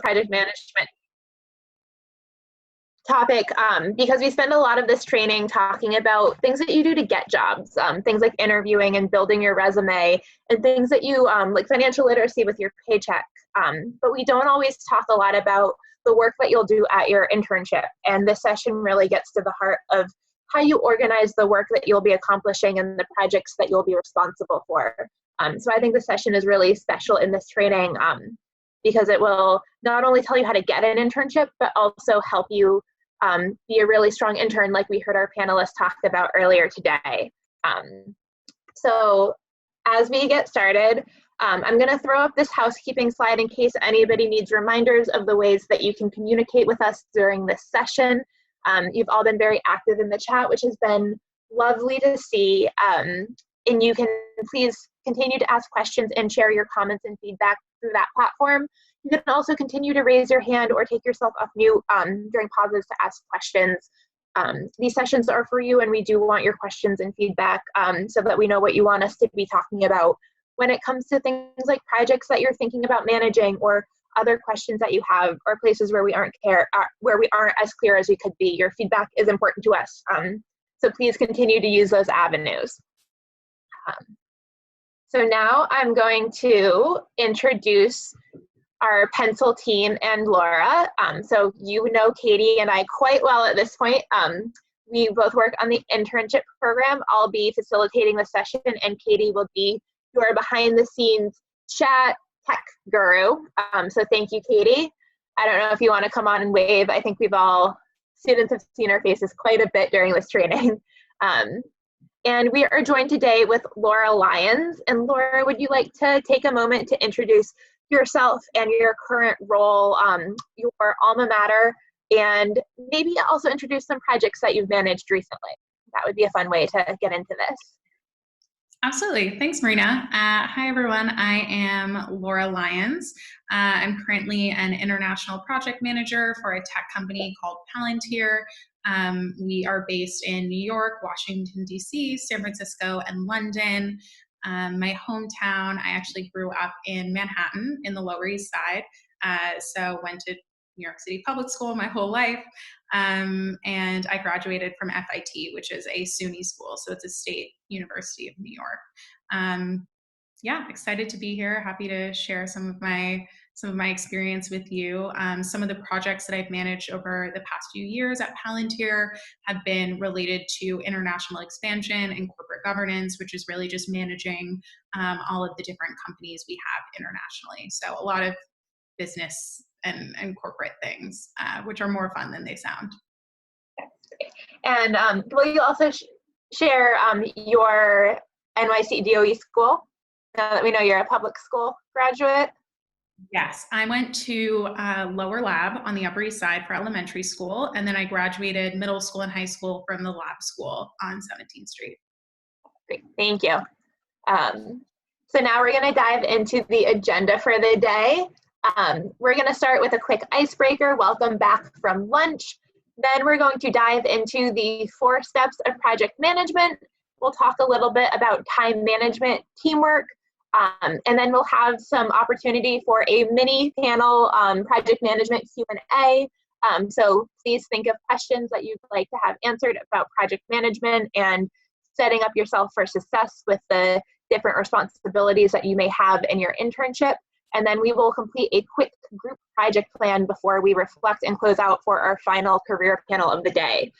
project management topic, because we spend a lot of this training talking about things that you do to get jobs, things like interviewing and building your resume, and things that you, like financial literacy with your paycheck. But we don't always talk a lot about the work that you'll do at your internship. And this session really gets to the heart of how you organize the work that you'll be accomplishing and the projects that you'll be responsible for. So I think this session is really special in this training, because it will not only tell you how to get an internship, but also help you be a really strong intern, like we heard our panelists talk about earlier today. So as we get started, I'm going to throw up this housekeeping slide in case anybody needs reminders of the ways that you can communicate with us during this session. You've all been very active in the chat, which has been lovely to see. And you can please continue to ask questions and share your comments and feedback through that platform. You can also continue to raise your hand or take yourself off mute during pauses to ask questions. These sessions are for you, and we do want your questions and feedback so that we know what you want us to be talking about when it comes to things like projects that you're thinking about managing, or other questions that you have, or places where we aren't as clear as we could be. Your feedback is important to us, so please continue to use those avenues. So now I'm going to introduce our Pencil team and Laura. So you know Katie and I quite well at this point. We both work on the internship program. I'll be facilitating the session, and Katie will be your behind the scenes chat tech guru. So thank you, Katie. I don't know if you want to come on and wave. I think students have seen our faces quite a bit during this training. And we are joined today with Laura Lyons. And Laura, would you like to take a moment to introduce yourself and your current role, your alma mater, and maybe also introduce some projects that you've managed recently? That would be a fun way to get into this. Absolutely. Thanks, Marina. Hi, everyone. I am Laura Lyons. I'm currently an international project manager for a tech company called Palantir. We are based in New York, Washington, D.C., San Francisco, and London. My hometown, I actually grew up in Manhattan in the Lower East Side. So went to New York City public school my whole life. And I graduated from FIT, which is a SUNY school. So it's a state university of New York. Yeah, excited to be here. Happy to share some of my experience with you. Some of the projects that I've managed over the past few years at Palantir have been related to international expansion and corporate governance, which is really just managing all of the different companies we have internationally. So a lot of business and corporate things, which are more fun than they sound. And will you also share your NYC DOE school, now that we know you're a public school graduate? Yes, I went to Lower Lab on the Upper East Side for elementary school, and then I graduated middle school and high school from the Lab School on 17th Street. Great, thank you. So now we're going to dive into the agenda for the day. We're going to start with a quick icebreaker, welcome back from lunch. Then we're going to dive into the 4 steps of project management. We'll talk a little bit about time management, teamwork, and then we'll have some opportunity for a mini panel project management Q&A. So please think of questions that you'd like to have answered about project management and setting up yourself for success with the different responsibilities that you may have in your internship. And then we will complete a quick group project plan before we reflect and close out for our final career panel of the day,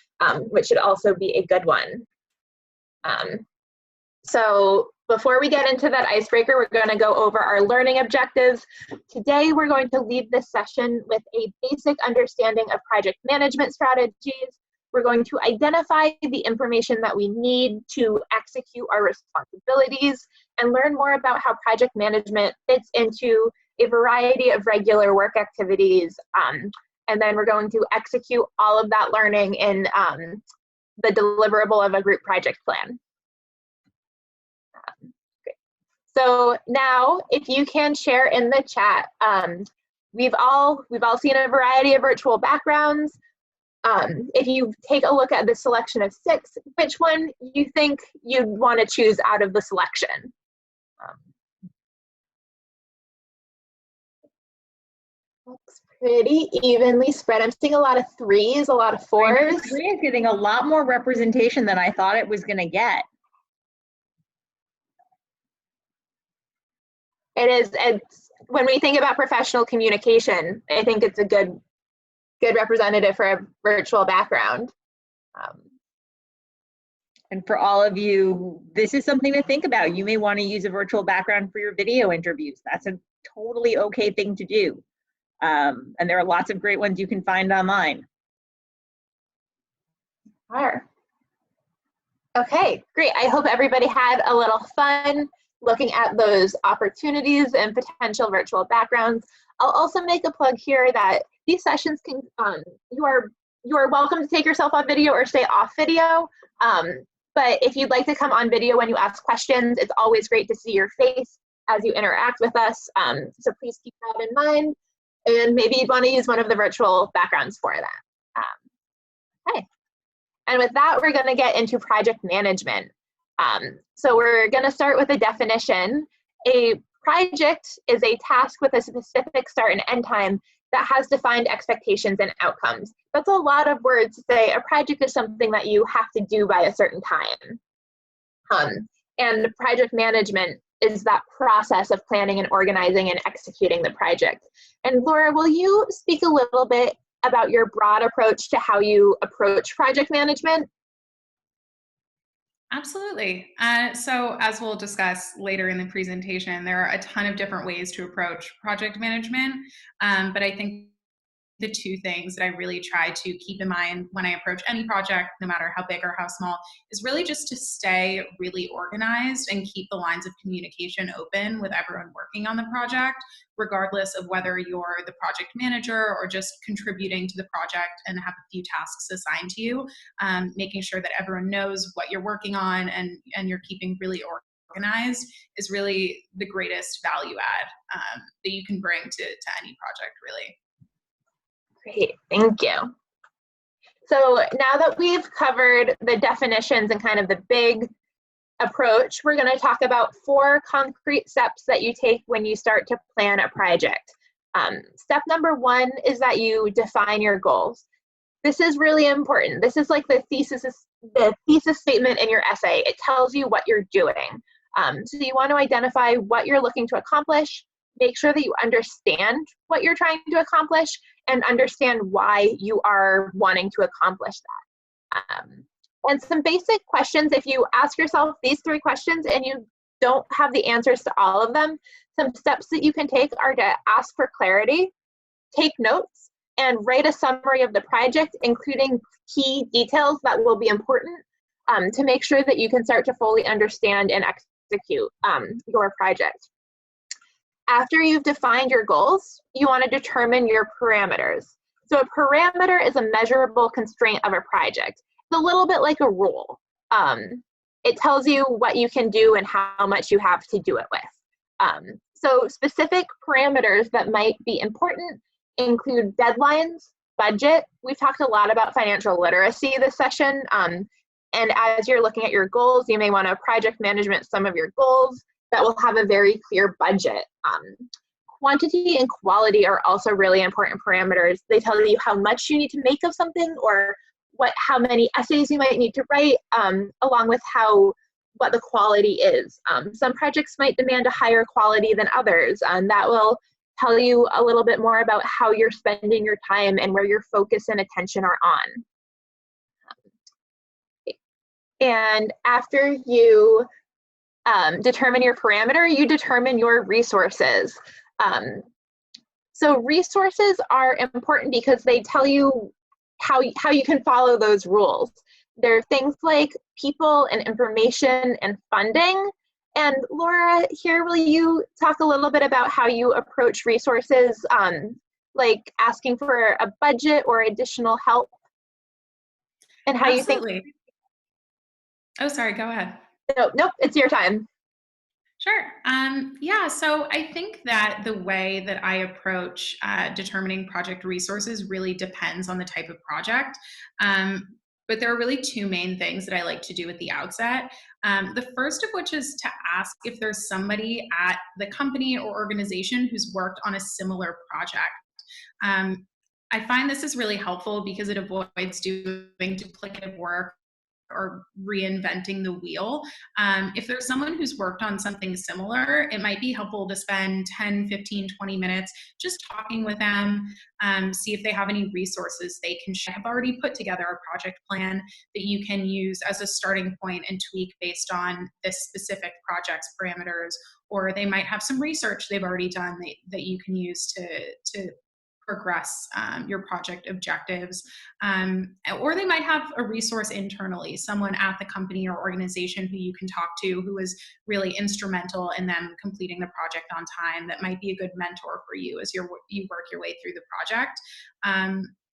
which should also be a good one. So before we get into that icebreaker, we're going to go over our learning objectives. Today, we're going to leave this session with a basic understanding of project management strategies. We're going to identify the information that we need to execute our responsibilities and learn more about how project management fits into a variety of regular work activities. And then we're going to execute all of that learning in the deliverable of a group project plan. Great. So now, if you can share in the chat, we've all seen a variety of virtual backgrounds. If you take a look at the selection of 6, which one you think you'd want to choose out of the selection? Looks Pretty evenly spread. I'm seeing a lot of threes, a lot of fours. Three is getting a lot more representation than I thought it was going to get. It is. It's when we think about professional communication, I think it's a good representative for a virtual background. And for all of you, this is something to think about. You may want to use a virtual background for your video interviews. That's a totally okay thing to do. And there are lots of great ones you can find online. Sure. Okay, great. I hope everybody had a little fun looking at those opportunities and potential virtual backgrounds. I'll also make a plug here that these sessions can, you are welcome to take yourself off video or stay off video. But if you'd like to come on video when you ask questions, it's always great to see your face as you interact with us. So please keep that in mind. And maybe you'd want to use one of the virtual backgrounds for that. Okay. And with that, we're going to get into project management. So we're going to start with a definition. A project is a task with a specific start and end time that has defined expectations and outcomes. That's a lot of words to say a project is something that you have to do by a certain time. And project management is that process of planning and organizing and executing the project. And Laura, will you speak a little bit about your broad approach to how you approach project management? Absolutely. So as we'll discuss later in the presentation, there are a ton of different ways to approach project management. But I think the two things that I really try to keep in mind when I approach any project, no matter how big or how small, is really just to stay really organized and keep the lines of communication open with everyone working on the project, regardless of whether you're the project manager or just contributing to the project and have a few tasks assigned to you, making sure that everyone knows what you're working on and you're keeping really organized is really the greatest value add that you can bring to any project, really. Great, thank you. So now that we've covered the definitions and kind of the big approach, we're going to talk about 4 concrete steps that you take when you start to plan a project. Step number 1 is that you define your goals. This is really important. This is like the thesis statement in your essay. It tells you what you're doing. So you want to identify what you're looking to accomplish, make sure that you understand what you're trying to accomplish, and understand why you are wanting to accomplish that. And some basic questions, if you ask yourself these 3 questions and you don't have the answers to all of them, some steps that you can take are to ask for clarity, take notes, and write a summary of the project, including key details that will be important to make sure that you can start to fully understand and execute your project. After you've defined your goals, you want to determine your parameters. So a parameter is a measurable constraint of a project. It's a little bit like a rule. It tells you what you can do and how much you have to do it with. So specific parameters that might be important include deadlines, budget. We've talked a lot about financial literacy this session. And as you're looking at your goals, you may want to project management some of your goals that will have a very clear budget. Quantity and quality are also really important parameters. They tell you how much you need to make of something or how many essays you might need to write, along with what the quality is. Some projects might demand a higher quality than others, and that will tell you a little bit more about how you're spending your time and where your focus and attention are on. And after you determine your parameter, you determine your resources. So resources are important because they tell you how you can follow those rules. There are things like people and information and funding. And Laura, here, will you talk a little bit about how you approach resources, like asking for a budget or additional help, and how Absolutely. you think? Oh, sorry, go ahead. Nope, it's your time. Sure. Yeah, so I think that the way that I approach determining project resources really depends on the type of project. But there are really 2 main things that I like to do at the outset. The first of which is to ask if there's somebody at the company or organization who's worked on a similar project. I find this is really helpful because it avoids doing duplicative work or reinventing the wheel. If there's someone who's worked on something similar, it might be helpful to spend 10, 15, 20 minutes just talking with them, see if they have any resources they can share. I've already put together a project plan that you can use as a starting point and tweak based on this specific project's parameters, or they might have some research they've already done that you can use to progress your project objectives. Or they might have a resource internally, someone at the company or organization who you can talk to who is really instrumental in them completing the project on time, that might be a good mentor for you as you work your way through the project.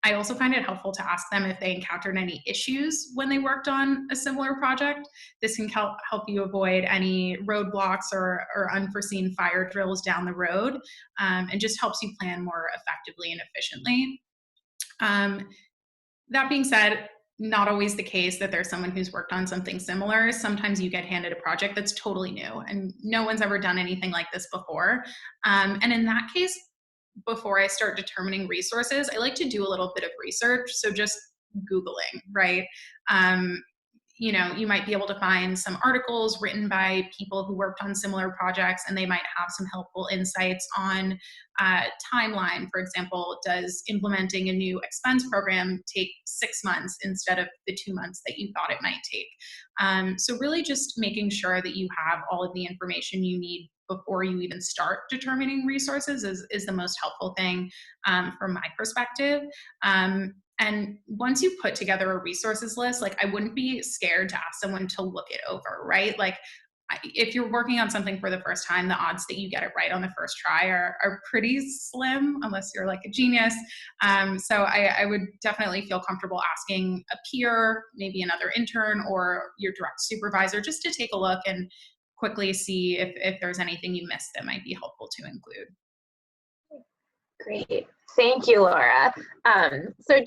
I also find it helpful to ask them if they encountered any issues when they worked on a similar project. This can help you avoid any roadblocks or unforeseen fire drills down the road, and just helps you plan more effectively and efficiently. That being said, not always the case that there's someone who's worked on something similar. Sometimes you get handed a project that's totally new and no one's ever done anything like this before. And in that case, before I start determining resources, I like to do a little bit of research. So just Googling, right? You might be able to find some articles written by people who worked on similar projects, and they might have some helpful insights on timeline. For example, does implementing a new expense program take 6 months instead of the 2 months that you thought it might take? So really just making sure that you have all of the information you need before you even start determining resources is the most helpful thing from my perspective. And once you put together a resources list, like I wouldn't be scared to ask someone to look it over, right? Like if you're working on something for the first time, the odds that you get it right on the first try are pretty slim, unless you're like a genius. So I would definitely feel comfortable asking a peer, maybe another intern or your direct supervisor, just to take a look and quickly see if there's anything you missed that might be helpful to include. Great. Thank you, Laura. So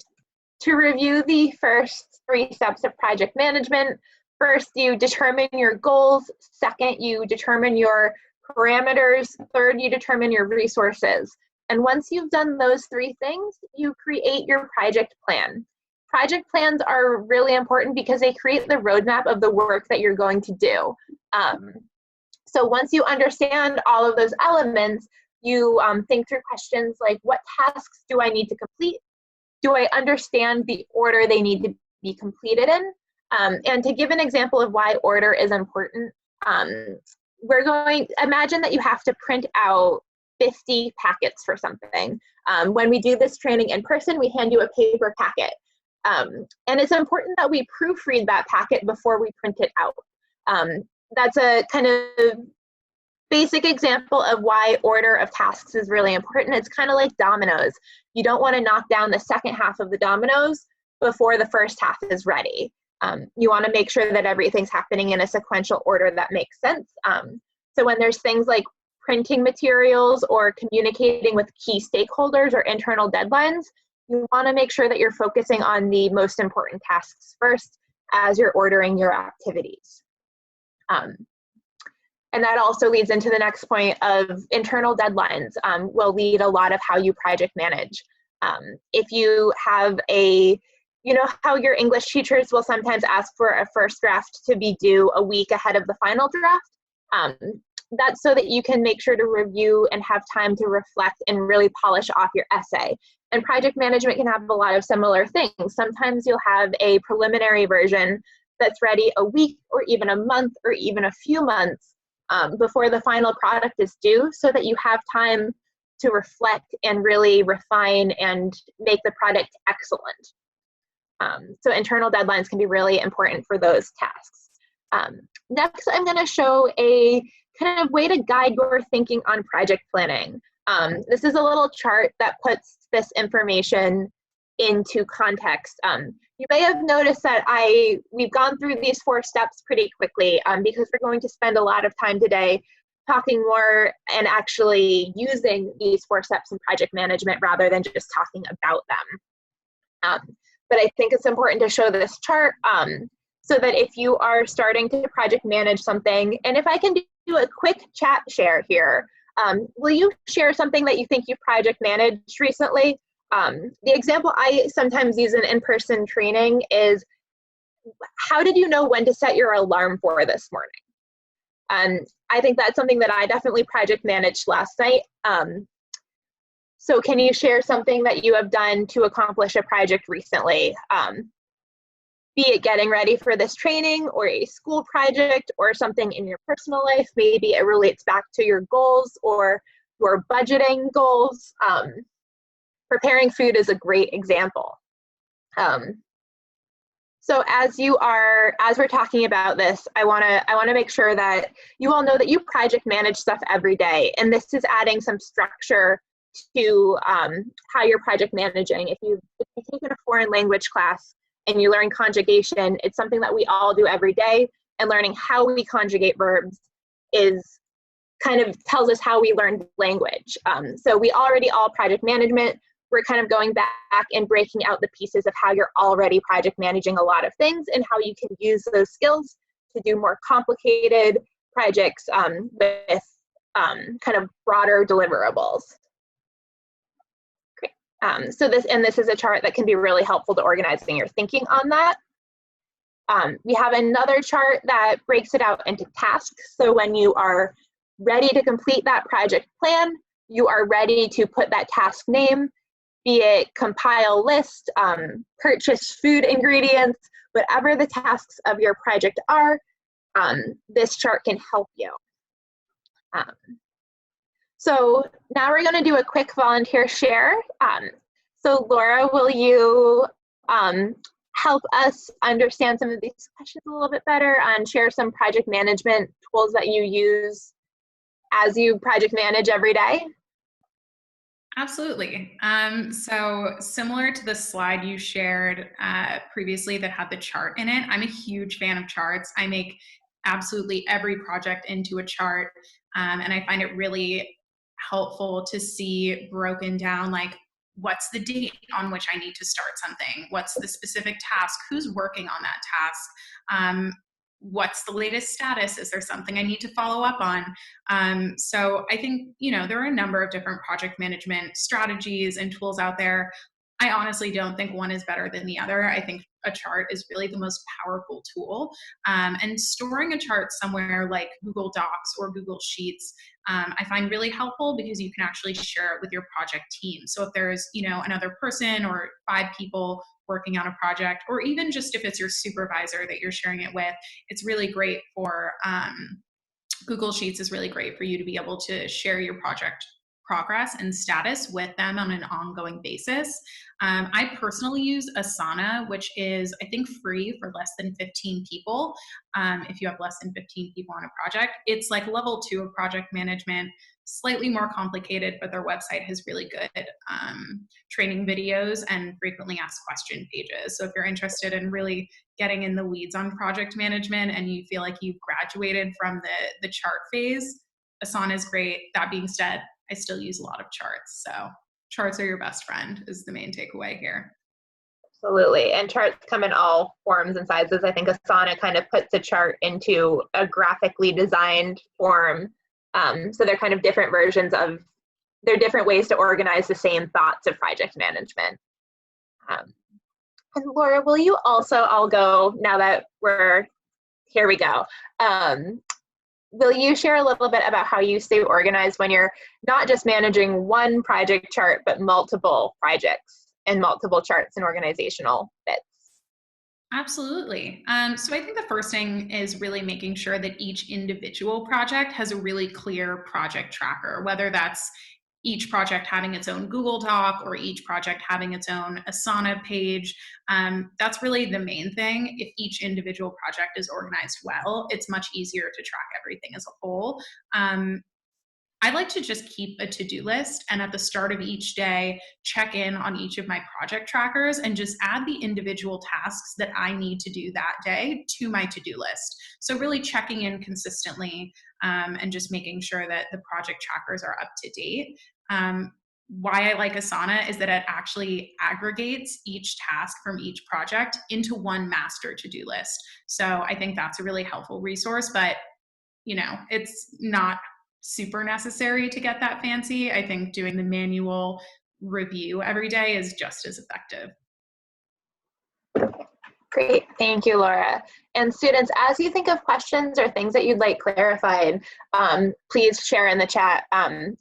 to review the first 3 steps of project management, first, you determine your goals. Second, you determine your parameters. Third, you determine your resources. And once you've done those 3 things, you create your project plan. Project plans are really important because they create the roadmap of the work that you're going to do. So once you understand all of those elements, you think through questions like, what tasks do I need to complete? Do I understand the order they need to be completed in? And to give an example of why order is important, imagine that you have to print out 50 packets for something. When we do this training in person, we hand you a paper packet. And it's important that we proofread that packet before we print it out. That's a kind of basic example of why order of tasks is really important. It's kind of like dominoes. You don't want to knock down the second half of the dominoes before the first half is ready. You want to make sure that everything's happening in a sequential order that makes sense. So when there's things like printing materials or communicating with key stakeholders or internal deadlines, you want to make sure that you're focusing on the most important tasks first as you're ordering your activities. And that also leads into the next point of internal deadlines will lead a lot of how you project manage. If you have how your English teachers will sometimes ask for a first draft to be due a week ahead of the final draft. That's so that you can make sure to review and have time to reflect and really polish off your essay. And project management can have a lot of similar things. Sometimes you'll have a preliminary version that's ready a week or even a month or even a few months before the final product is due, so that you have time to reflect and really refine and make the product excellent. So internal deadlines can be really important for those tasks. Next, I'm going to show a kind of way to guide your thinking on project planning. This is a little chart that puts this information into context. You may have noticed that we've gone through these 4 steps pretty quickly because we're going to spend a lot of time today talking more and actually using these 4 steps in project management rather than just talking about them. But I think it's important to show this chart so that if you are starting to project manage something, and if I can do a quick chat share here, Will you share something that you think you project managed recently? The example I sometimes use in in-person training is, how did you know when to set your alarm for this morning? I think that's something that I definitely project managed last night. So can you share something that you have done to accomplish a project recently? Be it getting ready for this training or a school project or something in your personal life. Maybe it relates back to your goals or your budgeting goals. Preparing food is a great example. So as we're talking about this, I wanna make sure that you all know that you project manage stuff every day, and this is adding some structure to how you're project managing. If you've taken a foreign language class and you learn conjugation, it's something that we all do every day, and learning how we conjugate verbs is kind of tells us how we learn language. So we already all project management. We're kind of going back and breaking out the pieces of how you're already project managing a lot of things and how you can use those skills to do more complicated projects with kind of broader deliverables. Great. So this is a chart that can be really helpful to organizing your thinking on that. We have another chart that breaks it out into tasks. So when you are ready to complete that project plan, you are ready to put that task name, be it compile list, purchase food ingredients, whatever the tasks of your project are, this chart can help you. So now we're going to do a quick volunteer share. So Laura, will you help us understand some of these questions a little bit better and share some project management tools that you use as you project manage every day? Absolutely. So similar to the slide you shared previously that had the chart in it, I'm a huge fan of charts. I make absolutely every project into a chart, and I find it really helpful to see broken down, like, what's the date on which I need to start something? What's the specific task? Who's working on that task? What's the latest status? Is there something I need to follow up on? So I think, there are a number of different project management strategies and tools out there. I honestly don't think one is better than the other. I think a chart is really the most powerful tool. And storing a chart somewhere like Google Docs or Google Sheets, I find really helpful because you can actually share it with your project team. So if there's, another person or 5 people working on a project, or even just if it's your supervisor that you're sharing it with, it's really great for Google Sheets is really great for you to be able to share your project progress and status with them on an ongoing basis. I personally use Asana, which is, I think, free for less than 15 people. If you have less than 15 people on a project, it's like level 2 of project management, slightly more complicated, but their website has really good training videos and frequently asked question pages. So if you're interested in really getting in the weeds on project management and you feel like you've graduated from the chart phase, Asana is great. That being said, I still use a lot of charts. So charts are your best friend is the main takeaway here. Absolutely. And charts come in all forms and sizes. I think Asana kind of puts a chart into a graphically designed form. So they're kind of different versions of, they're different ways to organize the same thoughts of project management. And Laura, will you also, I'll go now that here we go. Will you share a little bit about how you stay organized when you're not just managing one project chart, but multiple projects and multiple charts and organizational bits? Absolutely. So I think the first thing is really making sure that each individual project has a really clear project tracker, whether that's each project having its own Google Doc or each project having its own Asana page. That's really the main thing. If each individual project is organized well, it's much easier to track everything as a whole. I like to just keep a to-do list, and at the start of each day, check in on each of my project trackers and just add the individual tasks that I need to do that day to my to-do list. So really checking in consistently and just making sure that the project trackers are up to date. Why I like Asana is that it actually aggregates each task from each project into one master to-do list. So I think that's a really helpful resource, but it's not super necessary to get that fancy. I think doing the manual review every day is just as effective. Great, thank you, Laura. And students, as you think of questions or things that you'd like clarified, please share in the chat.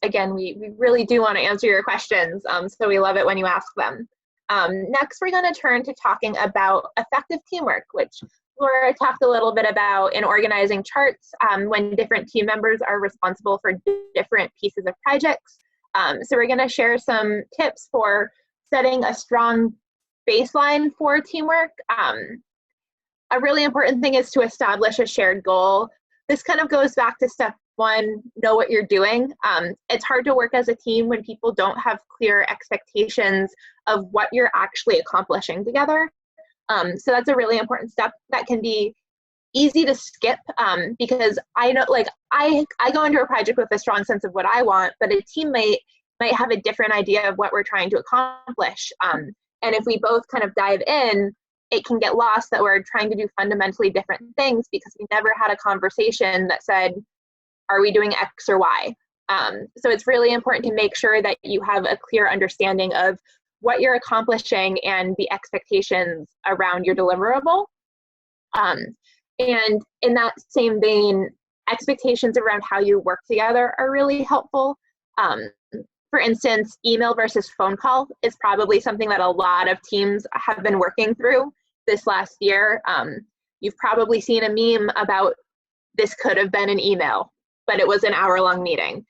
Again, we really do want to answer your questions, so we love it when you ask them. Next, we're going to turn to talking about effective teamwork, which Laura talked a little bit about in organizing charts when different team members are responsible for different pieces of projects. So we're going to share some tips for setting a strong baseline for teamwork. A really important thing is to establish a shared goal. This kind of goes back to step one, know what you're doing. It's hard to work as a team when people don't have clear expectations of what you're actually accomplishing together. So that's a really important step that can be easy to skip because I know, like, I go into a project with a strong sense of what I want, but a teammate might have a different idea of what we're trying to accomplish. And if we both kind of dive in, it can get lost that we're trying to do fundamentally different things because we never had a conversation that said, are we doing X or Y? So it's really important to make sure that you have a clear understanding of what you're accomplishing and the expectations around your deliverable. And in that same vein, expectations around how you work together are really helpful. For instance, email versus phone call is probably something that a lot of teams have been working through this last year. You've probably seen a meme about this could have been an email, but it was an hour-long meeting.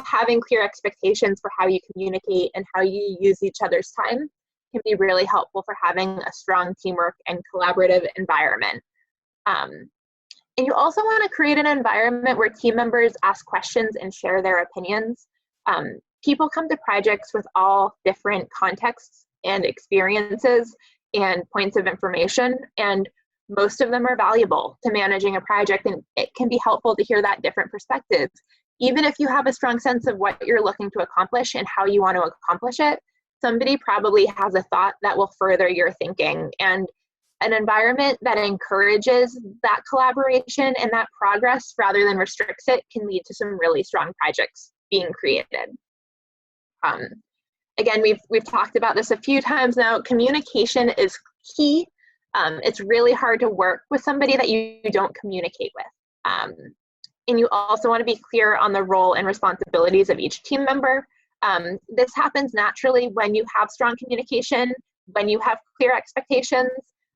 Having clear expectations for how you communicate and how you use each other's time can be really helpful for having a strong teamwork and collaborative environment. And you also want to create an environment where team members ask questions and share their opinions. People come to projects with all different contexts and experiences and points of information, and most of them are valuable to managing a project, and it can be helpful to hear that different perspectives. Even if you have a strong sense of what you're looking to accomplish and how you want to accomplish it, somebody probably has a thought that will further your thinking, and an environment that encourages that collaboration and that progress rather than restricts it can lead to some really strong projects being created. Again, we've talked about this a few times now. Communication is key. It's really hard to work with somebody that you don't communicate with. And you also want to be clear on the role and responsibilities of each team member. This happens naturally when you have strong communication, when you have clear expectations,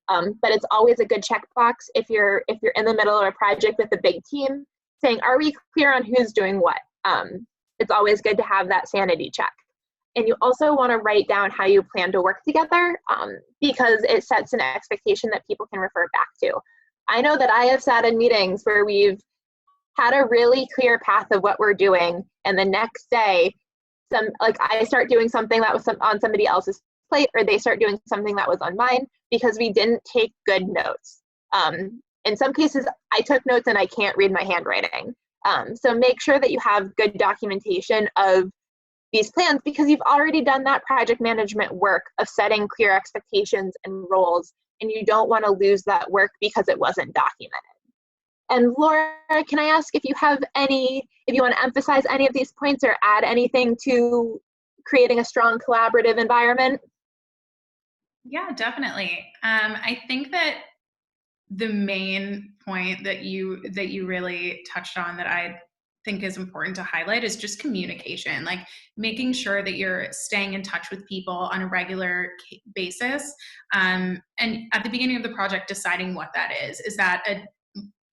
but it's always a good checkbox if you're in the middle of a project with a big team, saying, are we clear on who's doing what? It's always good to have that sanity check. And you also want to write down how you plan to work together because it sets an expectation that people can refer back to. I know that I have sat in meetings where we've had a really clear path of what we're doing, and the next day, I start doing something that was on somebody else's plate, or they start doing something that was on mine because we didn't take good notes. In some cases, I took notes and I can't read my handwriting. So make sure that you have good documentation of these plans because you've already done that project management work of setting clear expectations and roles, and you don't want to lose that work because it wasn't documented. And Laura, can I ask if you want to emphasize any of these points or add anything to creating a strong collaborative environment? Yeah, definitely. I think that the main point that you really touched on that I think is important to highlight is just communication, like making sure that you're staying in touch with people on a regular basis. And at the beginning of the project, deciding what that is. Is that a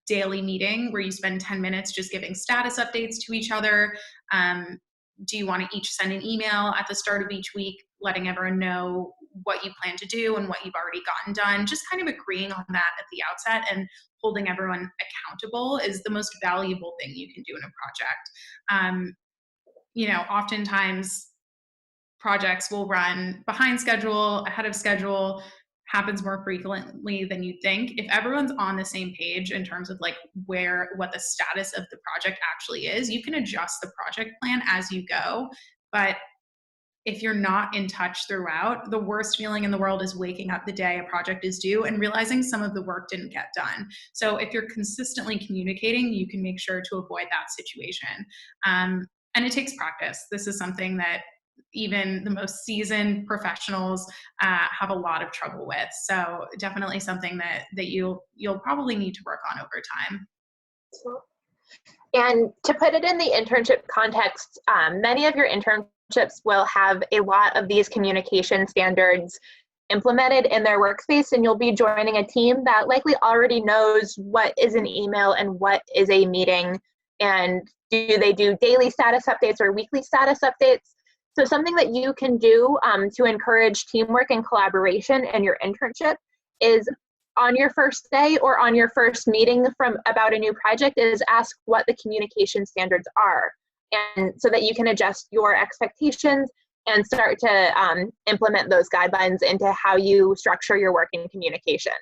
daily meeting where you spend 10 minutes just giving status updates to each other? Do you want to each send an email at the start of each week, letting everyone know what you plan to do and what you've already gotten done? Just kind of agreeing on that at the outset and holding everyone accountable is the most valuable thing you can do in a project. Oftentimes projects will run behind schedule, ahead of schedule, happens more frequently than you think. If everyone's on the same page in terms of like what the status of the project actually is, you can adjust the project plan as you go. But if you're not in touch throughout, the worst feeling in the world is waking up the day a project is due and realizing some of the work didn't get done. So if you're consistently communicating, you can make sure to avoid that situation. And it takes practice. This is something that even the most seasoned professionals have a lot of trouble with. So definitely something that you'll probably need to work on over time. And to put it in the internship context, many of your internships will have a lot of these communication standards implemented in their workspace, and you'll be joining a team that likely already knows what is an email and what is a meeting, and do they do daily status updates or weekly status updates. So something that you can do to encourage teamwork and collaboration in your internship is on your first day or on your first meeting about a new project is ask what the communication standards are, and so that you can adjust your expectations and start to implement those guidelines into how you structure your work in communication.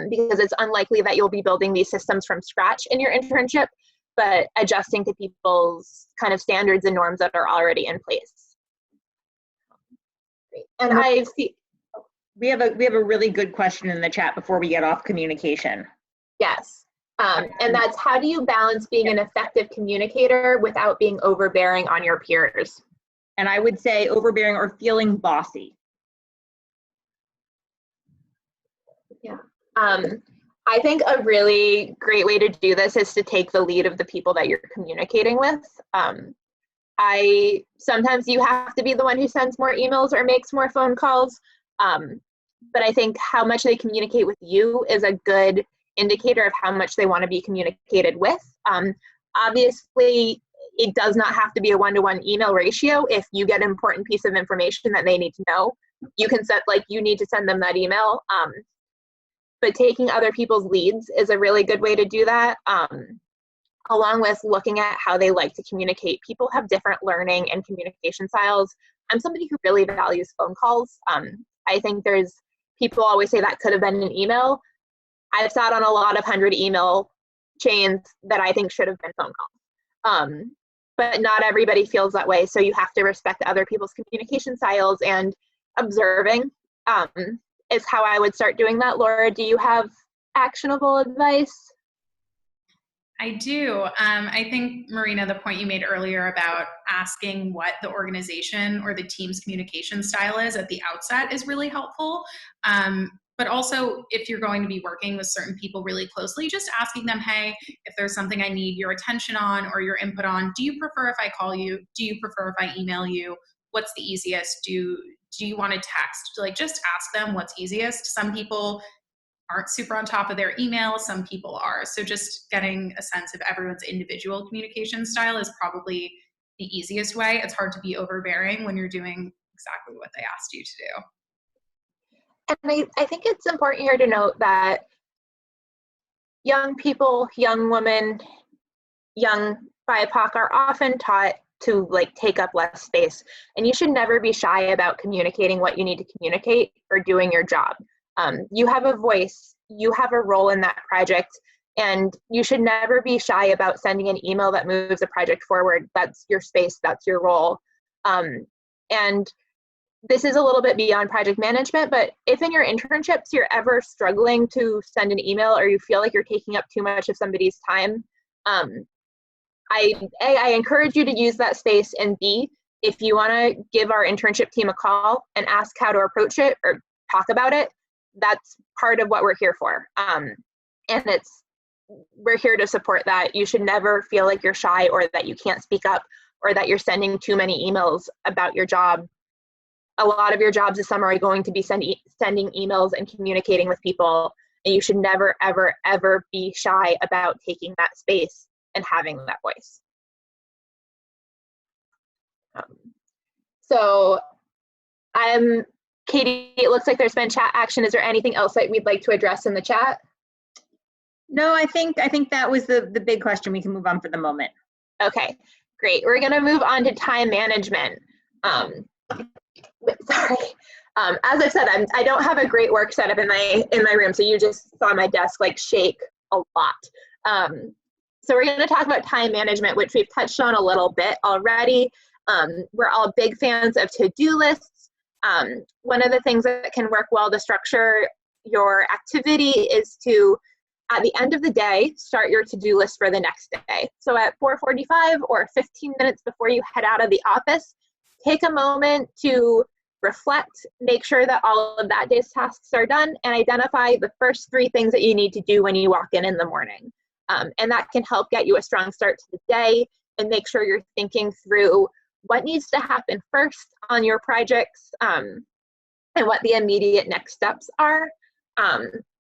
Because it's unlikely that you'll be building these systems from scratch in your internship, but adjusting to people's kind of standards and norms that are already in place. Great. And I see we have a really good question in the chat before we get off communication. Yes. And that's, how do you balance being an effective communicator without being overbearing on your peers? And I would say overbearing or feeling bossy. Yeah. I think a really great way to do this is to take the lead of the people that you're communicating with. Sometimes you have to be the one who sends more emails or makes more phone calls. But I think how much they communicate with you is a good indicator of how much they want to be communicated with. Obviously, it does not have to be a one-to-one email ratio. If you get an important piece of information that they need to know, you can set, like, you need to send them that email. But taking other people's leads is a really good way to do that, along with looking at how they like to communicate. People have different learning and communication styles. I'm somebody who really values phone calls. I think people always say that could have been an email. I've sat on a lot of 100 email chains that I think should have been phone calls. But not everybody feels that way, so you have to respect other people's communication styles, and observing is how I would start doing that. Laura, do you have actionable advice? I do. I think, Marina, the point you made earlier about asking what the organization or the team's communication style is at the outset is really helpful. But also, if you're going to be working with certain people really closely, just asking them, hey, if there's something I need your attention on or your input on, do you prefer if I call you? Do you prefer if I email you? What's the easiest? Do you want to text? Like, just ask them what's easiest. Some people aren't super on top of their email, some people are. So just getting a sense of everyone's individual communication style is probably the easiest way. It's hard to be overbearing when you're doing exactly what they asked you to do. And I think it's important here to note that young people, young women, young BIPOC are often taught to take up less space. And you should never be shy about communicating what you need to communicate or doing your job. You have a voice, you have a role in that project, and you should never be shy about sending an email that moves a project forward. That's your space, that's your role. And this is a little bit beyond project management, but if in your internships you're ever struggling to send an email or you feel like you're taking up too much of somebody's time, I encourage you to use that space, and B, if you want to give our internship team a call and ask how to approach it or talk about it, that's part of what we're here for. And we're here to support that. You should never feel like you're shy or that you can't speak up or that you're sending too many emails about your job. A lot of your jobs this summer are going to be sending emails and communicating with people, and you should never, ever, ever be shy about taking that space and having that voice. So Katie, it looks like there's been chat action. Is there anything else that we'd like to address in the chat? No, I think that was the big question. We can move on for the moment. Okay, great. We're gonna move on to time management. Sorry. As I said, I don't have a great work setup in my room, so you just saw my desk shake a lot. So we're going to talk about time management, which we've touched on a little bit already. We're all big fans of to-do lists. One of the things that can work well to structure your activity is to, at the end of the day, start your to-do list for the next day. So at 4:45 or 15 minutes before you head out of the office, take a moment to reflect, make sure that all of that day's tasks are done, and identify the first 3 things that you need to do when you walk in the morning. And that can help get you a strong start to the day and make sure you're thinking through what needs to happen first on your projects, and what the immediate next steps are.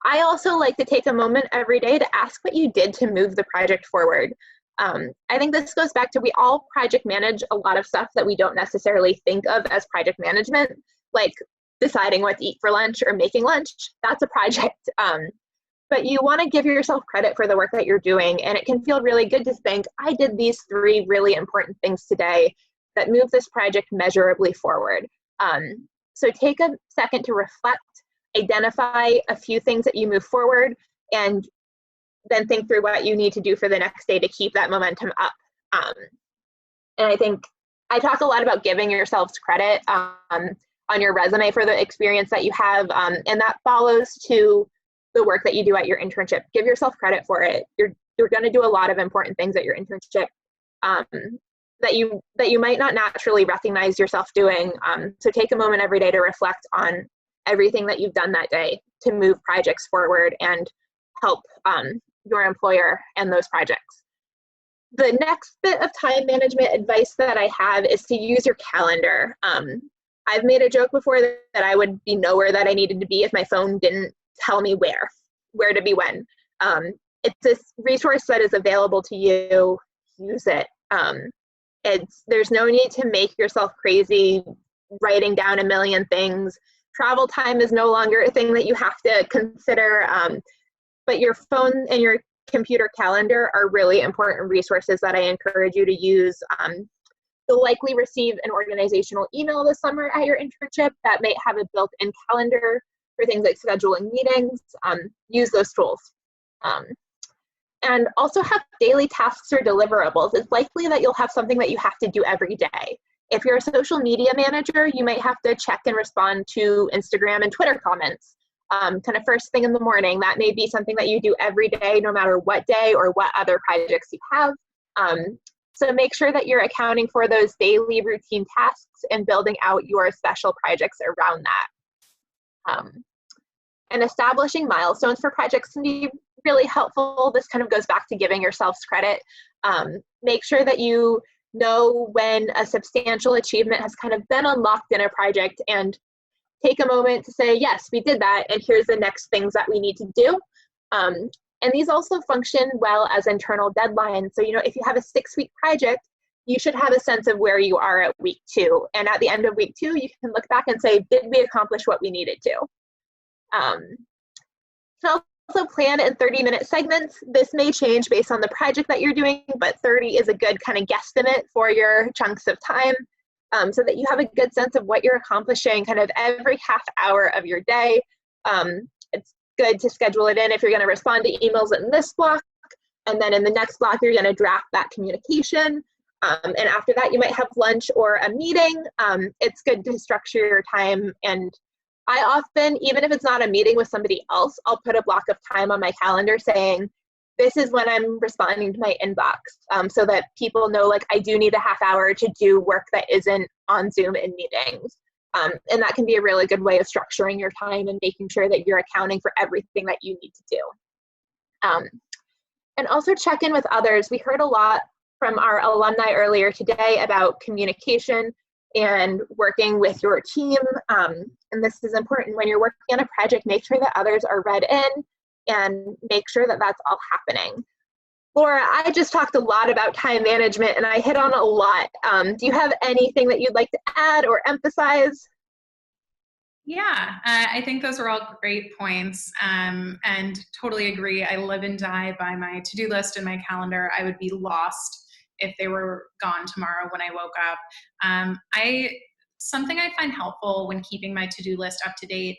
I also like to take a moment every day to ask what you did to move the project forward. I think this goes back to, we all project manage a lot of stuff that we don't necessarily think of as project management, like deciding what to eat for lunch or making lunch. That's a project. But you want to give yourself credit for the work that you're doing, and it can feel really good to think, I did these 3 really important things today that move this project measurably forward. So take a second to reflect, identify a few things that you move forward, and then think through what you need to do for the next day to keep that momentum up. And I think I talk a lot about giving yourselves credit on your resume for the experience that you have, and that follows to the work that you do at your internship. Give yourself credit for it. You're going to do a lot of important things at your internship that you might not naturally recognize yourself doing. So take a moment every day to reflect on everything that you've done that day to move projects forward and help your employer and those projects. The next bit of time management advice that I have is to use your calendar. I've made a joke before that I would be nowhere that I needed to be if my phone didn't tell me where to be when. It's this resource that is available to you. Use it. There's no need to make yourself crazy writing down a million things. Travel time is no longer a thing that you have to consider, but your phone and your computer calendar are really important resources that I encourage you to use. You'll likely receive an organizational email this summer at your internship that may have a built-in calendar for things like scheduling meetings. Use those tools. And also have daily tasks or deliverables. It's likely that you'll have something that you have to do every day. If you're a social media manager, you might have to check and respond to Instagram and Twitter comments kind of first thing in the morning. That may be something that you do every day, no matter what day or what other projects you have. So make sure that you're accounting for those daily routine tasks and building out your special projects around that. And establishing milestones for projects can be really helpful. This kind of goes back to giving yourselves credit. Make sure that you know when a substantial achievement has kind of been unlocked in a project, and take a moment to say, yes, we did that, and here's the next things that we need to do. And these also function well as internal deadlines. So, if you have a 6-week project, you should have a sense of where you are at week 2. And at the end of week 2, you can look back and say, did we accomplish what we needed to? You can also plan in 30-minute segments. This may change based on the project that you're doing, but 30 is a good kind of guesstimate for your chunks of time, so that you have a good sense of what you're accomplishing kind of every half hour of your day. It's good to schedule it in if you're going to respond to emails in this block, and then in the next block, you're going to draft that communication. And after that, you might have lunch or a meeting. It's good to structure your time. And I often, even if it's not a meeting with somebody else, I'll put a block of time on my calendar saying, this is when I'm responding to my inbox, so that people know, like, I do need a half hour to do work that isn't on Zoom in meetings. And that can be a really good way of structuring your time and making sure that you're accounting for everything that you need to do. And also check in with others. We heard a lot from our alumni earlier today about communication and working with your team. And this is important when you're working on a project. Make sure that others are read in and make sure that that's all happening. Laura, I just talked a lot about time management and I hit on a lot. Do you have anything that you'd like to add or emphasize? Yeah, I think those are all great points, and totally agree. I live and die by my to-do list and my calendar. I would be lost if they were gone tomorrow when I woke up. Something I find helpful when keeping my to-do list up to date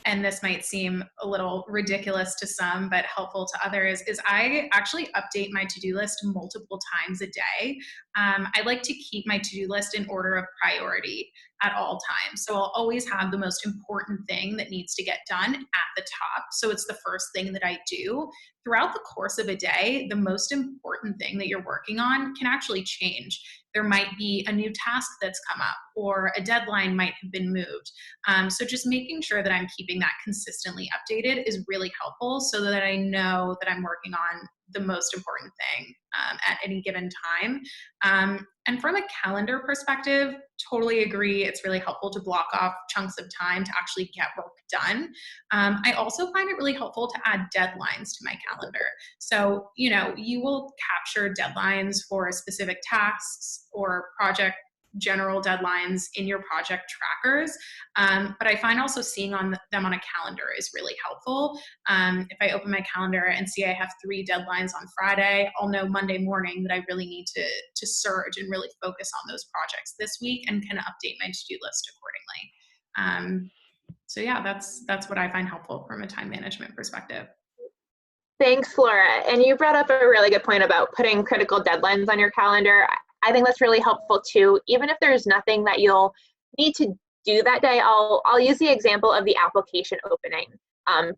and this might seem a little ridiculous to some, but helpful to others, is I actually update my to-do list multiple times a day. I like to keep my to-do list in order of priority at all times. So I'll always have the most important thing that needs to get done at the top. So it's the first thing that I do. Throughout the course of a day, the most important thing that you're working on can actually change. There might be a new task that's come up, or a deadline might have been moved. So just making sure that I'm keeping that consistently updated is really helpful, so that I know that I'm working on the most important thing at any given time. And from a calendar perspective, totally agree. It's really helpful to block off chunks of time to actually get work done. I also find it really helpful to add deadlines to my calendar. So, you will capture deadlines for specific tasks or project general deadlines in your project trackers. But I find also seeing them on a calendar is really helpful. If I open my calendar and see I have 3 deadlines on Friday, I'll know Monday morning that I really need to surge and really focus on those projects this week, and can update my to-do list accordingly. So yeah, that's what I find helpful from a time management perspective. Thanks, Laura. And you brought up a really good point about putting critical deadlines on your calendar. I think that's really helpful too. Even if there's nothing that you'll need to do that day, I'll use the example of the application opening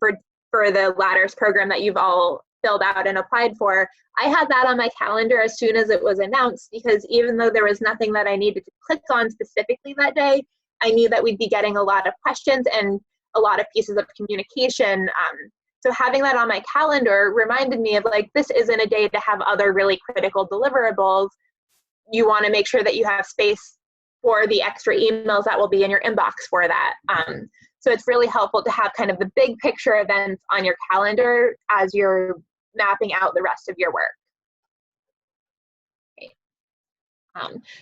for the Ladders program that you've all filled out and applied for. I had that on my calendar as soon as it was announced, because even though there was nothing that I needed to click on specifically that day, I knew that we'd be getting a lot of questions and a lot of pieces of communication. So having that on my calendar reminded me of, like, this isn't a day to have other really critical deliverables. You want to make sure that you have space for the extra emails that will be in your inbox for that. So it's really helpful to have kind of the big picture events on your calendar as you're mapping out the rest of your work. Okay.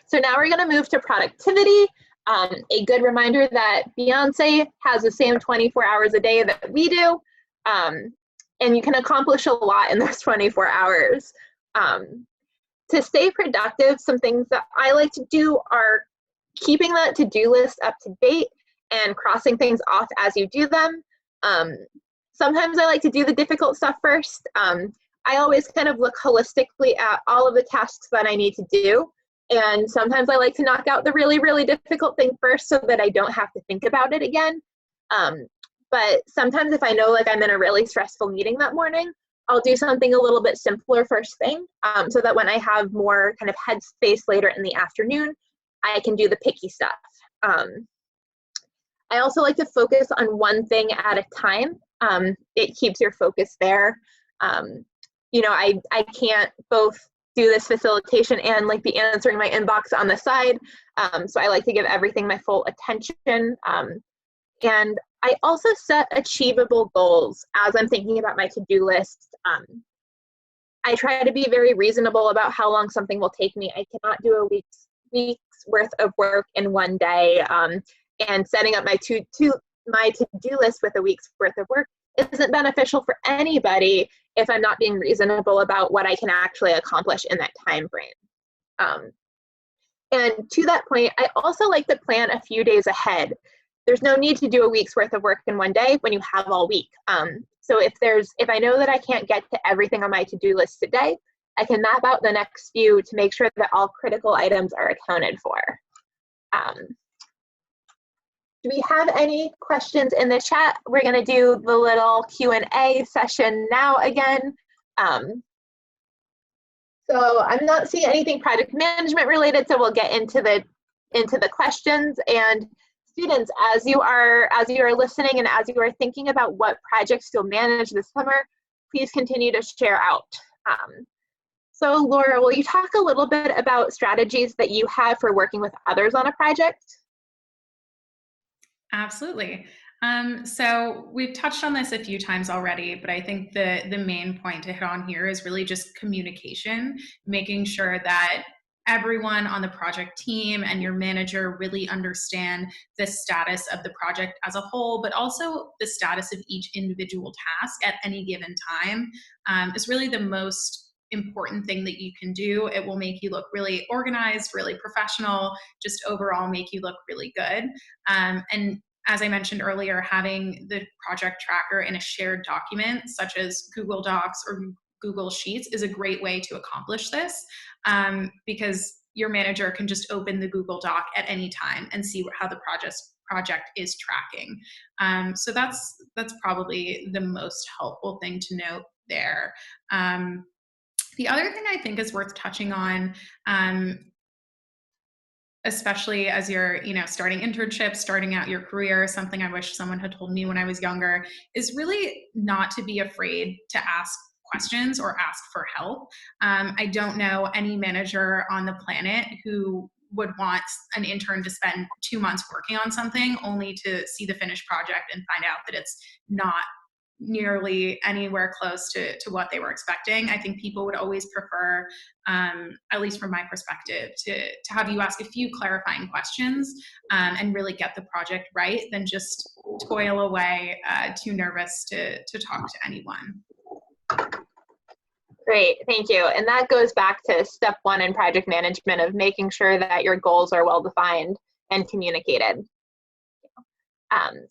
So now we're going to move to productivity. A good reminder that Beyonce has the same 24 hours a day that we do. And you can accomplish a lot in those 24 hours. To stay productive, some things that I like to do are keeping that to-do list up to date and crossing things off as you do them. Sometimes I like to do the difficult stuff first. I always kind of look holistically at all of the tasks that I need to do. And sometimes I like to knock out the really, really difficult thing first so that I don't have to think about it again. But sometimes if I know, like, I'm in a really stressful meeting that morning, I'll do something a little bit simpler first thing, so that when I have more kind of headspace later in the afternoon, I can do the picky stuff. I also like to focus on one thing at a time. It keeps your focus there. I can't both do this facilitation and, like, be answering my inbox on the side. So I like to give everything my full attention. And I also set achievable goals as I'm thinking about my to-do list. I try to be very reasonable about how long something will take me. I cannot do a week's worth of work in one day. And setting up my to-do list with a week's worth of work isn't beneficial for anybody if I'm not being reasonable about what I can actually accomplish in that time frame. And to that point, I also like to plan a few days ahead. There's no need to do a week's worth of work in one day when you have all week. So if I know that I can't get to everything on my to-do list today, I can map out the next few to make sure that all critical items are accounted for. Do we have any questions in the chat? We're going to do the little Q&A session now again. So I'm not seeing anything project management related, so we'll get into the questions. And students, as you are listening and as you are thinking about what projects you'll manage this summer, please continue to share out. So Laura, will you talk a little bit about strategies that you have for working with others on a project? Absolutely. So we've touched on this a few times already, but I think the main point to hit on here is really just communication, making sure that everyone on the project team and your manager really understand the status of the project as a whole, but also the status of each individual task at any given time is really the most important thing that you can do. It will make you look really organized, really professional, just overall make you look really good. And as I mentioned earlier, having the project tracker in a shared document, such as Google Docs or Google Sheets, is a great way to accomplish this, because your manager can just open the Google Doc at any time and see how the project is tracking. So that's probably the most helpful thing to note there. The other thing I think is worth touching on, especially as you're, starting internships, starting out your career, something I wish someone had told me when I was younger, is really not to be afraid to ask questions or ask for help. I don't know any manager on the planet who would want an intern to spend 2 months working on something only to see the finished project and find out that it's not nearly anywhere close to what they were expecting. I think people would always prefer, at least from my perspective, to have you ask a few clarifying questions and really get the project right than just toil away too nervous to talk to anyone. Great, thank you. And that goes back to step 1 in project management of making sure that your goals are well defined and communicated.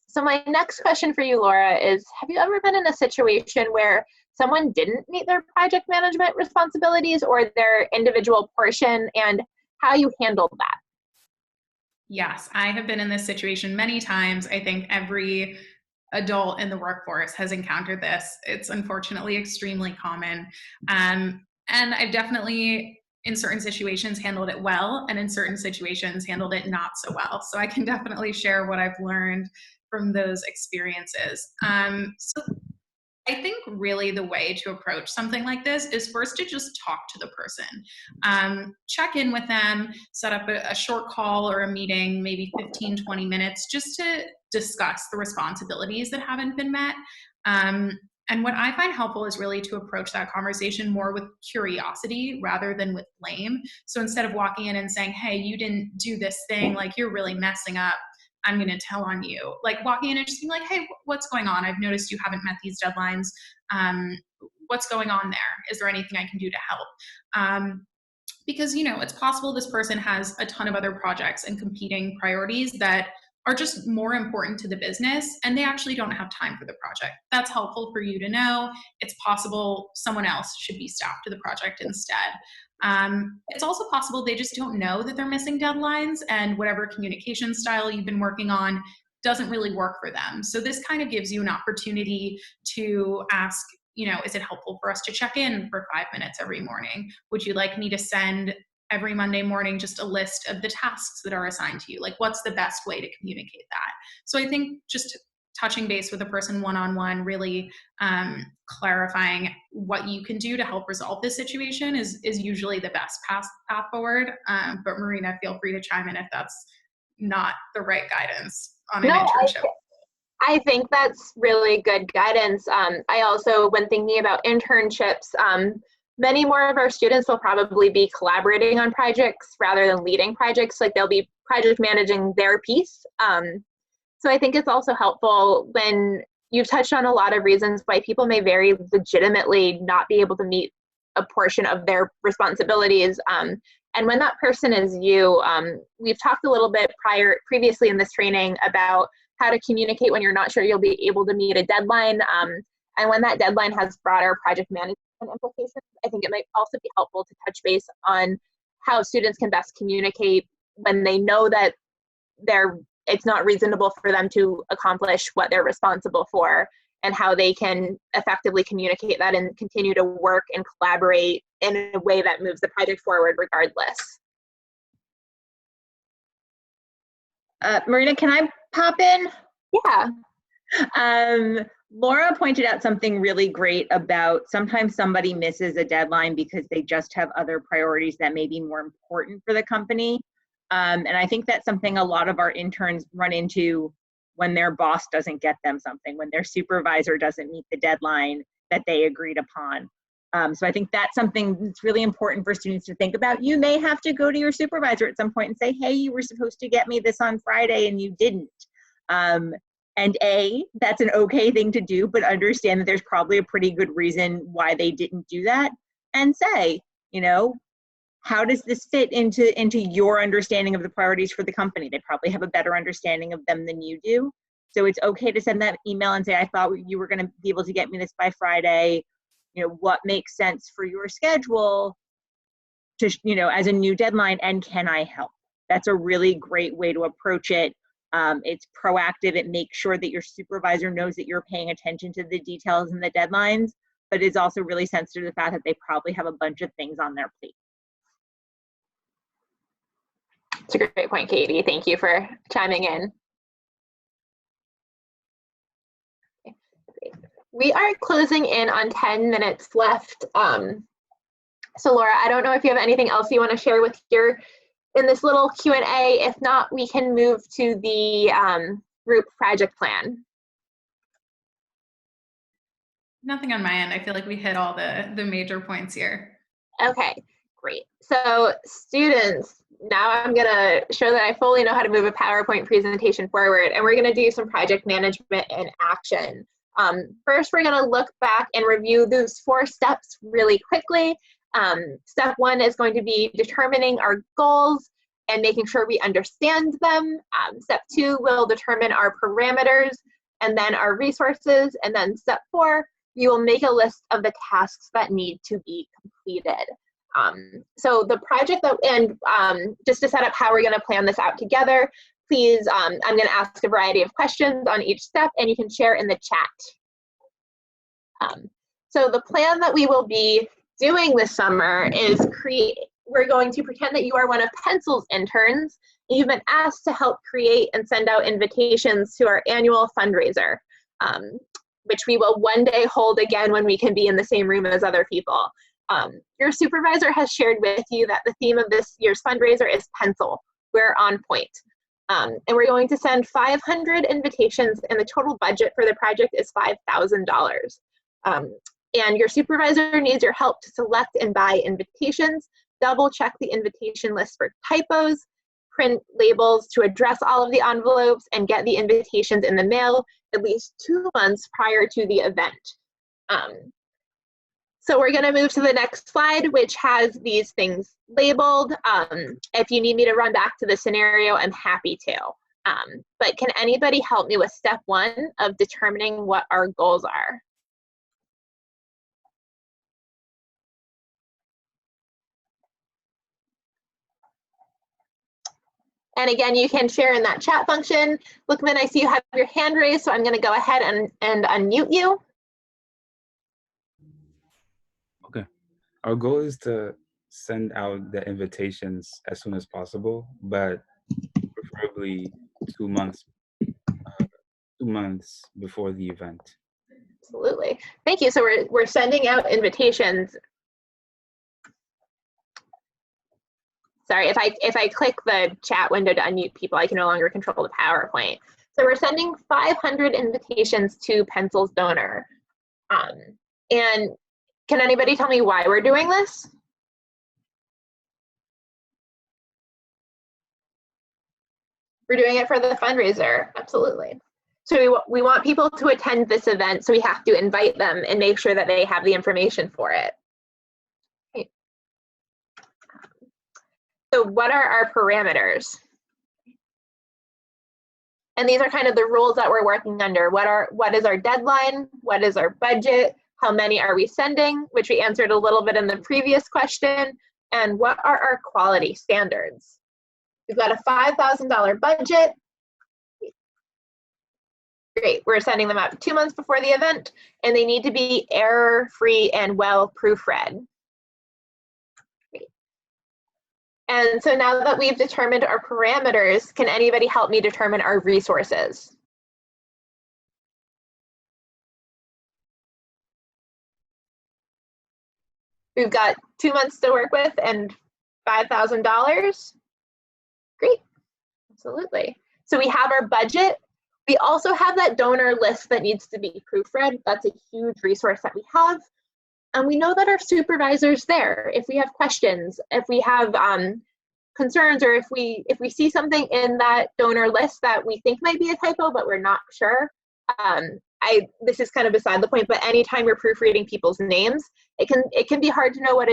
So my next question for you, Laura, is have you ever been in a situation where someone didn't meet their project management responsibilities or their individual portion, and how you handled that? Yes, I have been in this situation many times. I think every adult in the workforce has encountered this. It's unfortunately extremely common. And I've definitely, in certain situations, handled it well, and in certain situations, handled it not so well. So I can definitely share what I've learned from those experiences. So I think really the way to approach something like this is first to just talk to the person. Check in with them, set up a short call or a meeting, maybe 15, 20 minutes, just to discuss the responsibilities that haven't been met. And what I find helpful is really to approach that conversation more with curiosity rather than with blame. So instead of walking in and saying, hey, you didn't do this thing, like you're really messing up, I'm going to tell on you. Like walking in and just being like, hey, what's going on? I've noticed you haven't met these deadlines. What's going on there? Is there anything I can do to help? Because, it's possible this person has a ton of other projects and competing priorities that are just more important to the business, and they actually don't have time for the project. That's helpful for you to know. It's possible someone else should be staffed to the project instead. It's also possible they just don't know that they're missing deadlines, and whatever communication style you've been working on doesn't really work for them. So this kind of gives you an opportunity to ask, is it helpful for us to check in for 5 minutes every morning? Would you like me to send every Monday morning just a list of the tasks that are assigned to you? Like, what's the best way to communicate that? So I think just touching base with a person one-on-one, really clarifying what you can do to help resolve this situation is usually the best path forward. But Marina, feel free to chime in if that's not the right guidance on an internship. I think that's really good guidance. I also, when thinking about internships, many more of our students will probably be collaborating on projects rather than leading projects. Like they'll be project managing their piece. So I think it's also helpful when you've touched on a lot of reasons why people may very legitimately not be able to meet a portion of their responsibilities. And when that person is you, we've talked a little bit previously in this training about how to communicate when you're not sure you'll be able to meet a deadline. And when that deadline has broader project management implications, I think it might also be helpful to touch base on how students can best communicate when they know that it's not reasonable for them to accomplish what they're responsible for, and how they can effectively communicate that and continue to work and collaborate in a way that moves the project forward regardless. Marina, can I pop in? Yeah. Laura pointed out something really great about sometimes somebody misses a deadline because they just have other priorities that may be more important for the company. And I think that's something a lot of our interns run into when their boss doesn't get them something, when their supervisor doesn't meet the deadline that they agreed upon. So I think that's something that's really important for students to think about. You may have to go to your supervisor at some point and say, hey, you were supposed to get me this on Friday and you didn't. And that's an okay thing to do, but understand that there's probably a pretty good reason why they didn't do that. And say, how does this fit into your understanding of the priorities for the company? They probably have a better understanding of them than you do. So it's okay to send that email and say, I thought you were going to be able to get me this by Friday. You know, what makes sense for your schedule to, you know, as a new deadline, and can I help? That's a really great way to approach it. It's proactive. It makes sure that your supervisor knows that you're paying attention to the details and the deadlines, but it's also really sensitive to the fact that they probably have a bunch of things on their plate. It's a great point, Katie. Thank you for chiming in. We are closing in on 10 minutes left. So Laura, I don't know if you have anything else you want to share with in this little Q&A. If not, we can move to the group project plan. Nothing on my end. I feel like we hit all the major points here. Okay, great. So students, now I'm gonna show that I fully know how to move a PowerPoint presentation forward, and we're gonna do some project management in action. First, we're gonna look back and review those 4 steps really quickly. Step 1 is going to be determining our goals and making sure we understand them. Step 2 will determine our parameters and then our resources. And then step 4, we will make a list of the tasks that need to be completed. So the project just to set up how we're going to plan this out together, please, I'm going to ask a variety of questions on each step, and you can share in the chat. So the plan that we will be doing this summer is we're going to pretend that you are one of Pencil's interns, and you've been asked to help create and send out invitations to our annual fundraiser, which we will one day hold again when we can be in the same room as other people. Your supervisor has shared with you that the theme of this year's fundraiser is Pencil. We're on point. And we're going to send 500 invitations, and the total budget for the project is $5,000. And your supervisor needs your help to select and buy invitations, double check the invitation list for typos, print labels to address all of the envelopes, and get the invitations in the mail at least 2 months prior to the event. So we're going to move to the next slide, which has these things labeled. If you need me to run back to the scenario, I'm happy to. But can anybody help me with step 1 of determining what our goals are? And again, you can share in that chat function. Lookman, I see you have your hand raised, so I'm going to go ahead and unmute you. Okay. Our goal is to send out the invitations as soon as possible, but preferably 2 months, 2 months before the event. Absolutely. Thank you. So we're sending out invitations. Sorry, if I click the chat window to unmute people, I can no longer control the PowerPoint. So we're sending 500 invitations to Pencil's donor. And can anybody tell me why we're doing this? We're doing it for the fundraiser, absolutely. So we want people to attend this event, so we have to invite them and make sure that they have the information for it. Okay. So what are our parameters? And these are kind of the rules that we're working under. What is our deadline? What is our budget? How many are we sending? Which we answered a little bit in the previous question. And what are our quality standards? We've got a $5,000 budget. Great, we're sending them out 2 months before the event, and they need to be error-free and well proofread. Great. And so now that we've determined our parameters, can anybody help me determine our resources? We've got 2 months to work with and $5,000. Great, absolutely. So we have our budget. We also have that donor list that needs to be proofread. That's a huge resource that we have. And we know that our supervisor's there. If we have questions, if we have concerns, or if we see something in that donor list that we think might be a typo, but we're not sure, this is kind of beside the point, but anytime you're proofreading people's names, it can be hard to know what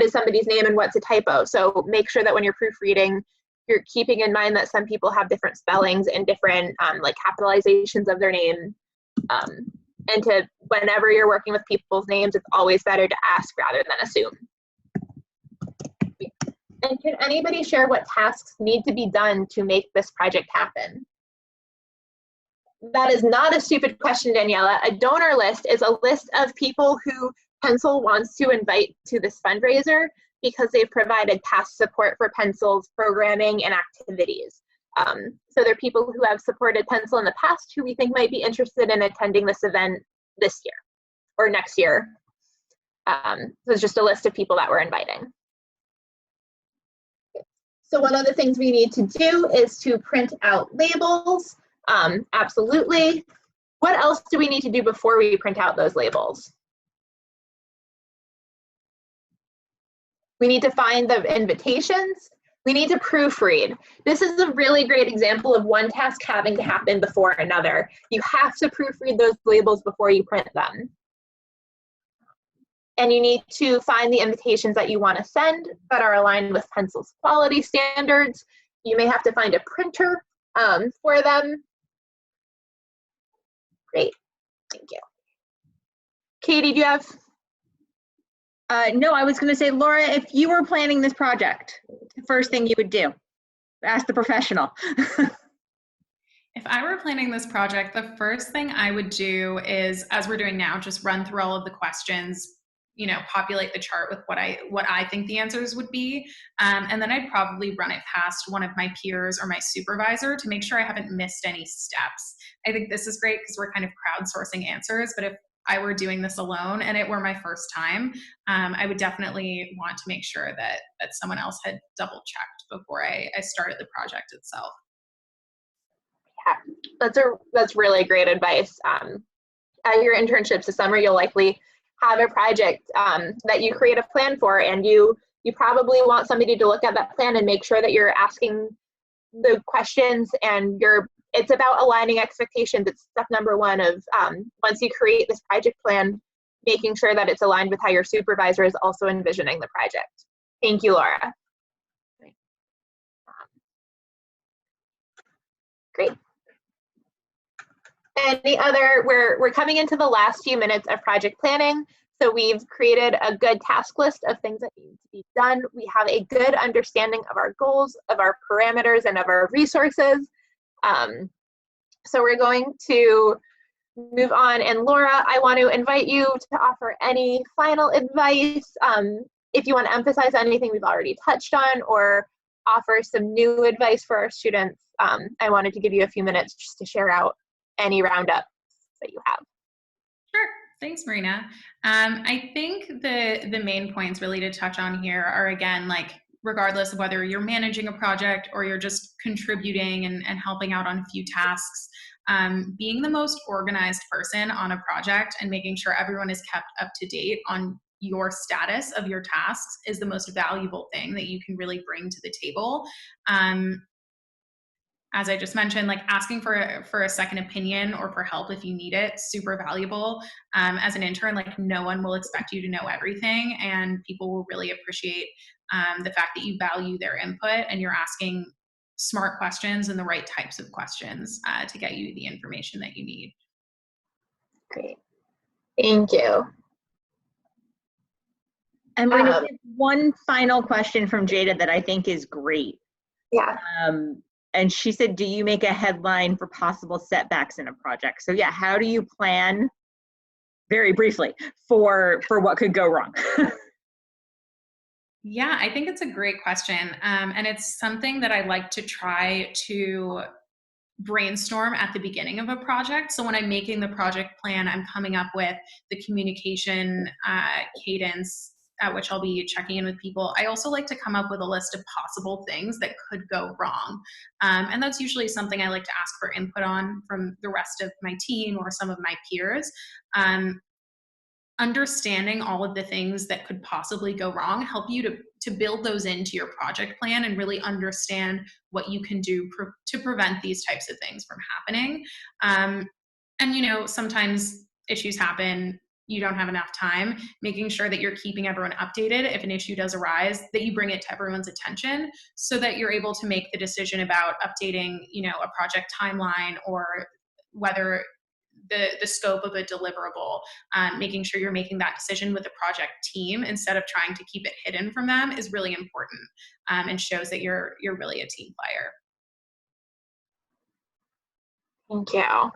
is somebody's name and what's a typo. So make sure that when you're proofreading, you're keeping in mind that some people have different spellings and different like capitalizations of their name. And to, whenever you're working with people's names, it's always better to ask rather than assume. And can anybody share what tasks need to be done to make this project happen? That is not a stupid question, Daniela. A donor list is a list of people who Pencil wants to invite to this fundraiser because they've provided past support for Pencil's programming and activities. So they're people who have supported Pencil in the past who we think might be interested in attending this event this year or next year. So it's just a list of people that we're inviting. So one of the things we need to do is to print out labels. Absolutely. What else do we need to do before we print out those labels? We need to find the invitations. We need to proofread. This is a really great example of one task having to happen before another. You have to proofread those labels before you print them. And you need to find the invitations that you want to send that are aligned with Pencil's quality standards. You may have to find a printer for them. Great, thank you. Katie, do you have? No, I was going to say, Laura, if you were planning this project, the first thing you would do, ask the professional. If I were planning this project, the first thing I would do is, as we're doing now, just run through all of the questions, you know, populate the chart with what I think the answers would be. And then I'd probably run it past one of my peers or my supervisor to make sure I haven't missed any steps. I think this is great because we're kind of crowdsourcing answers, but if I were doing this alone and it were my first time, I would definitely want to make sure that someone else had double checked before I started the project itself. Yeah, that's really great advice. At your internships this summer, you'll likely have a project that you create a plan for, and you probably want somebody to look at that plan and make sure that you're asking the questions, and it's about aligning expectations. It's step number one of once you create this project plan, making sure that it's aligned with how your supervisor is also envisioning the project. Thank you, Laura. Great. Any other, we're coming into the last few minutes of project planning. So we've created a good task list of things that need to be done. We have a good understanding of our goals, of our parameters, and of our resources. So we're going to move on. And Laura, I want to invite you to offer any final advice. If you want to emphasize anything we've already touched on or offer some new advice for our students, I wanted to give you a few minutes just to share out any roundups that you have. Sure. Thanks, Marina. I think the main points really to touch on here are, again, like, regardless of whether you're managing a project or you're just contributing and helping out on a few tasks, being the most organized person on a project and making sure everyone is kept up to date on your status of your tasks is the most valuable thing that you can really bring to the table. As I just mentioned, like, asking for a second opinion or for help if you need it, super valuable. As an intern, like, no one will expect you to know everything, and people will really appreciate the fact that you value their input and you're asking smart questions and the right types of questions to get you the information that you need. Great. Thank you. And we're going to get one final question from Jada that I think is great. Yeah. And she said, do you make a headline for possible setbacks in a project? So yeah, how do you plan, very briefly, for what could go wrong? Yeah, I think it's a great question. And it's something that I like to try to brainstorm at the beginning of a project. So when I'm making the project plan, I'm coming up with the communication cadence at which I'll be checking in with people. I also like to come up with a list of possible things that could go wrong. And that's usually something I like to ask for input on from the rest of my team or some of my peers. Understanding all of the things that could possibly go wrong help you to build those into your project plan and really understand what you can do to prevent these types of things from happening. And, you know, sometimes issues happen. you don't have enough time, making sure that you're keeping everyone updated. If an issue does arise, that you bring it to everyone's attention so that you're able to make the decision about updating, a project timeline or whether the scope of a deliverable, making sure you're making that decision with the project team instead of trying to keep it hidden from them is really important, and shows that you're really a team player. Thank you.